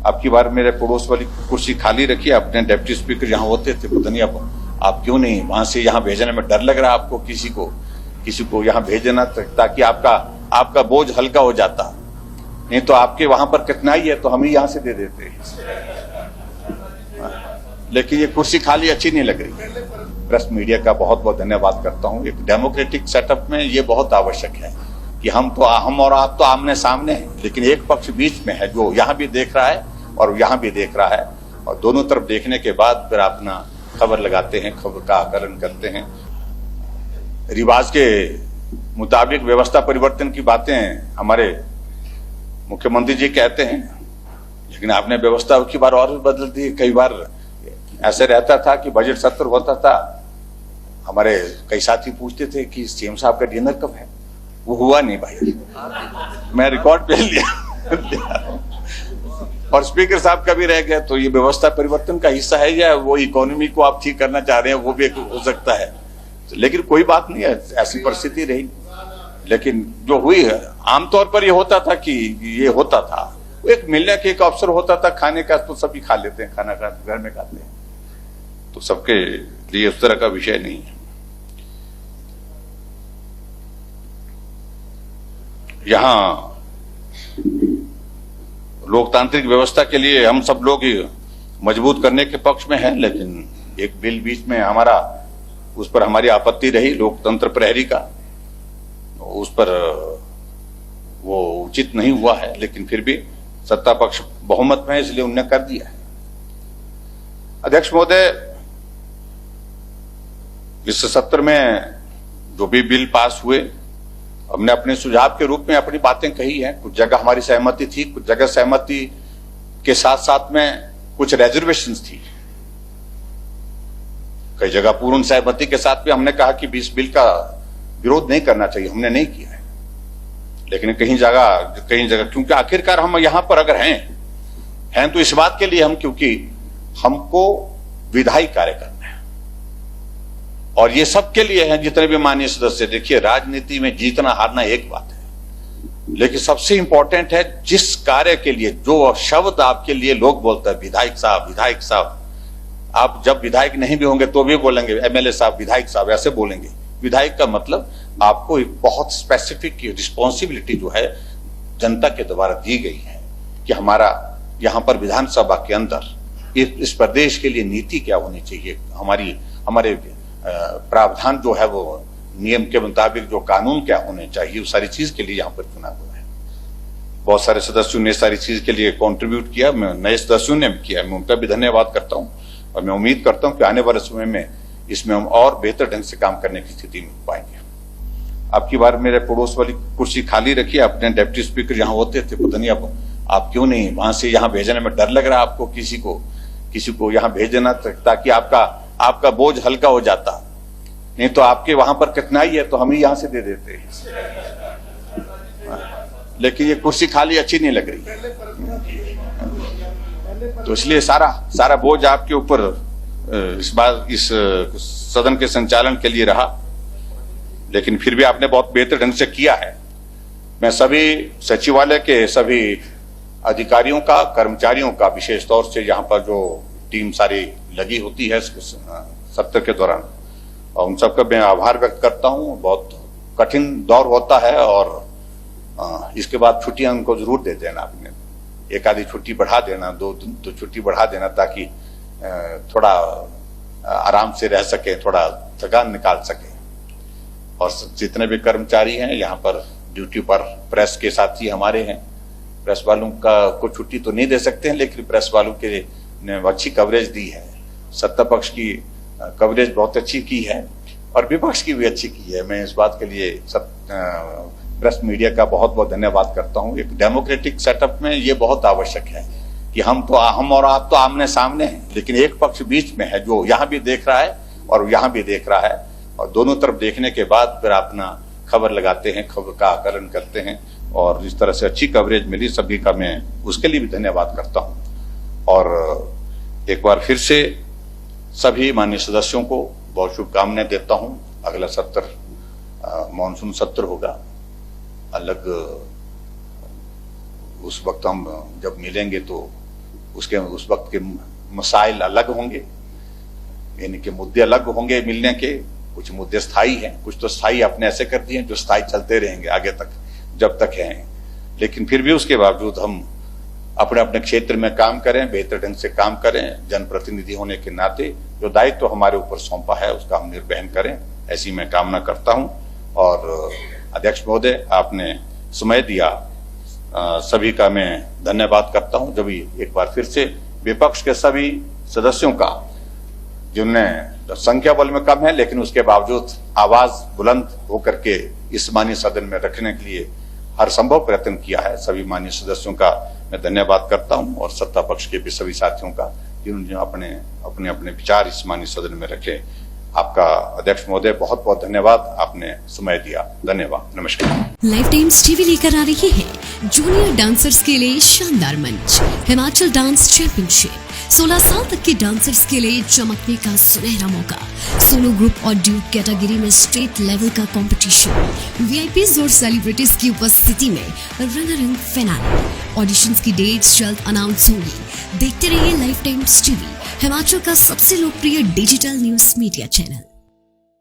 आपकी बार मेरे पड़ोस वाली कुर्सी खाली रखी, अपने डिप्टी स्पीकर यहाँ होते थे, पता नहीं आप क्यों नहीं वहां से यहाँ भेजने में डर लग रहा है आपको, किसी को यहाँ भेज देना ताकि आपका बोझ हल्का हो जाता। नहीं तो आपके वहां पर कितना ही है तो हम ही यहां से दे देते। लेकिन ये कुर्सी खाली अच्छी नहीं लग रही। प्रेस मीडिया का बहुत बहुत धन्यवाद करता हूं। एक डेमोक्रेटिक सेटअप में ये बहुत आवश्यक है कि हम और आप तो आमने सामने हैं, लेकिन एक पक्ष बीच में है जो यहाँ भी देख रहा है और यहाँ भी देख रहा है, और दोनों तरफ देखने के बाद फिर अपना खबर लगाते हैं, खबर का आकलन करते हैं। रिवाज के मुताबिक व्यवस्था परिवर्तन की बातें हमारे मुख्यमंत्री जी कहते हैं, लेकिन आपने व्यवस्था की बार और भी बदल दी। कई बार ऐसे रहता था कि बजट सत्र होता था, हमारे कई साथी पूछते थे कि सीएम साहब का डिनर कब है, वो हुआ नहीं भाई, मैं रिकॉर्ड पे लिया और स्पीकर साहब का भी रह गया। तो ये व्यवस्था परिवर्तन का हिस्सा है या वो इकोनॉमी को आप ठीक करना चाह रहे हैं, वो भी हो सकता है। लेकिन कोई बात नहीं है, ऐसी परिस्थिति रही। लेकिन जो हुई है, आमतौर पर ये होता था कि ये होता था, एक मिलने के एक अवसर होता था खाने का, तो सभी खा लेते हैं, खाना घर में खाते हैं, तो सबके लिए उस तरह का विषय नहीं है। यहां लोकतांत्रिक व्यवस्था के लिए हम सब लोग मजबूत करने के पक्ष में हैं, लेकिन एक बिल बीच में उस पर हमारी आपत्ति रही, लोकतंत्र प्रहरी का, उस पर वो उचित नहीं हुआ है, लेकिन फिर भी सत्ता पक्ष बहुमत में है, इसलिए उन्होंने कर दिया है। अध्यक्ष महोदय, इस सत्र में जो भी बिल पास हुए, हमने अपने सुझाव के रूप में अपनी बातें कही हैं। कुछ जगह हमारी सहमति थी, कुछ जगह सहमति के साथ साथ में कुछ रेजर्वेशंस थी, कई जगह पूर्ण सहमति के साथ भी हमने कहा कि इस बिल का विरोध नहीं करना चाहिए, हमने नहीं किया है। लेकिन कहीं जगह क्योंकि आखिरकार हम यहां पर अगर हैं तो इस बात के लिए क्योंकि हमको विधायी कार्य करना है, और ये सबके लिए है, जितने भी माननीय सदस्य। देखिए, राजनीति में जीतना हारना एक बात है, लेकिन सबसे इंपॉर्टेंट है जिस कार्य के लिए, जो शब्द आपके लिए लोग बोलते हैं, विधायक साहब, आप जब विधायक नहीं भी होंगे तो भी बोलेंगे एमएलए साहब, विधायक साहब, ऐसे बोलेंगे। विधायक का मतलब आपको एक बहुत स्पेसिफिक रिस्पॉन्सिबिलिटी जो है जनता के द्वारा दी गई है कि हमारा यहाँ पर विधानसभा के अंदर इस प्रदेश के लिए नीति क्या होनी चाहिए, हमारे प्रावधान जो है वो नियम के मुताबिक जो कानून क्या होने चाहिए, उस सारी चीज के लिए यहाँ पर चुना हुआ है। बहुत सारे सदस्यों ने सारी चीज के लिए कॉन्ट्रीब्यूट किया, नए सदस्यों ने भी किया, मैं उनका भी धन्यवाद करता हूँ। और मैं उम्मीद करता हूँ कि आने वाले समय में इसमें हम और बेहतर ढंग से काम करने की स्थिति में पाएंगे। आपकी बार मेरे पड़ोस वाली कुर्सी खाली रखी, अपने डिप्टी स्पीकर यहाँ होते थे, पता नहीं आप क्यों नहीं वहां से यहाँ भेजने में डर लग रहा है आपको, किसी को यहाँ भेज देना ताकि आपका बोझ हल्का हो जाता। नहीं तो आपके वहां पर कितना ही है तो हम ही यहां से दे देते। लेकिन ये कुर्सी खाली अच्छी नहीं लग रही, तो इसलिए सारा बोझ आपके ऊपर इस सदन के संचालन के लिए रहा। लेकिन फिर भी आपने बहुत बेहतर ढंग से किया है। मैं सभी सचिवालय के सभी अधिकारियों का, कर्मचारियों का, विशेष तौर से यहाँ पर जो टीम सारी लगी होती है सत्र के दौरान, और उन सबका मैं आभार व्यक्त करता हूँ। बहुत कठिन दौर होता है और इसके बाद छुट्टियां उनको जरूर दे देना, आपने एक आधी छुट्टी बढ़ा देना, दो छुट्टी बढ़ा देना, ताकि थोड़ा आराम से रह सके, थोड़ा थकान निकाल सके। और जितने भी कर्मचारी हैं यहाँ पर ड्यूटी पर, प्रेस के साथी हमारे हैं, प्रेस वालों को छुट्टी तो नहीं दे सकते हैं, लेकिन प्रेस वालों के ने अच्छी कवरेज दी है। सत्ता पक्ष की कवरेज बहुत अच्छी की है और विपक्ष की भी अच्छी की है। मैं इस बात के लिए प्रेस मीडिया का बहुत बहुत धन्यवाद करता हूँ। एक डेमोक्रेटिक सेटअप में ये बहुत आवश्यक है कि हम और आप तो आमने सामने हैं, लेकिन एक पक्ष बीच में है जो यहाँ भी देख रहा है और यहाँ भी देख रहा है, और दोनों तरफ देखने के बाद फिर अपना खबर लगाते हैं, खबर का आकलन करते हैं, और इस तरह से अच्छी कवरेज मिली सभी का, मैं उसके लिए भी धन्यवाद करता हूँ। और एक बार फिर से सभी माननीय सदस्यों को बहुत शुभकामनाएं देता हूँ। अगला सत्र मानसून सत्र होगा, अलग उस वक्त हम जब मिलेंगे तो उसके उस वक्त के मसाइल अलग होंगे, यानी कि मुद्दे अलग होंगे मिलने के। कुछ मुद्दे स्थायी हैं, कुछ तो स्थायी अपने ऐसे कर दिए जो स्थायी चलते रहेंगे आगे तक जब तक हैं। लेकिन फिर भी उसके बावजूद हम अपने अपने क्षेत्र में काम करें, बेहतर ढंग से काम करें। जनप्रतिनिधि होने के नाते जो दायित्व हमारे ऊपर सौंपा है उसका हम निर्वहन करें, ऐसी मैं कामना करता हूं। और अध्यक्ष महोदय, आपने समय दिया, सभी का मैं धन्यवाद करता हूं। जब एक बार फिर से विपक्ष के सभी सदस्यों का, जिनमें संख्या बल में कम है लेकिन उसके बावजूद आवाज बुलंद होकर के इस माननीय सदन में रखने के लिए हर संभव प्रयत्न किया है, सभी माननीय सदस्यों का मैं धन्यवाद करता हूं। और सत्ता पक्ष के भी सभी साथियों का, जिन्होंने अपने अपने विचार इस माननीय सदन में रखे। आपका अध्यक्ष महोदय बहुत बहुत धन्यवाद, आपने समय दिया। धन्यवाद, नमस्कार। लाइफ टाइम्स टीवी लेकर आ रही है जूनियर डांसर्स के लिए शानदार मंच, हिमाचल डांस चैंपियनशिप। 16 साल तक के डांसर्स के लिए चमकने का सुनहरा मौका, सोलो ग्रुप और ड्यूट कैटेगरी में स्टेट लेवल का कंपटीशन, वीआईपीज और सेलिब्रिटीज की उपस्थिति में रंगारंग फिनाले। ऑडिशंस की डेट्स जल्द अनाउंस होंगी। देखते रहिए लाइफ टाइम्स टीवी, हिमाचल का सबसे लोकप्रिय डिजिटल न्यूज मीडिया चैनल।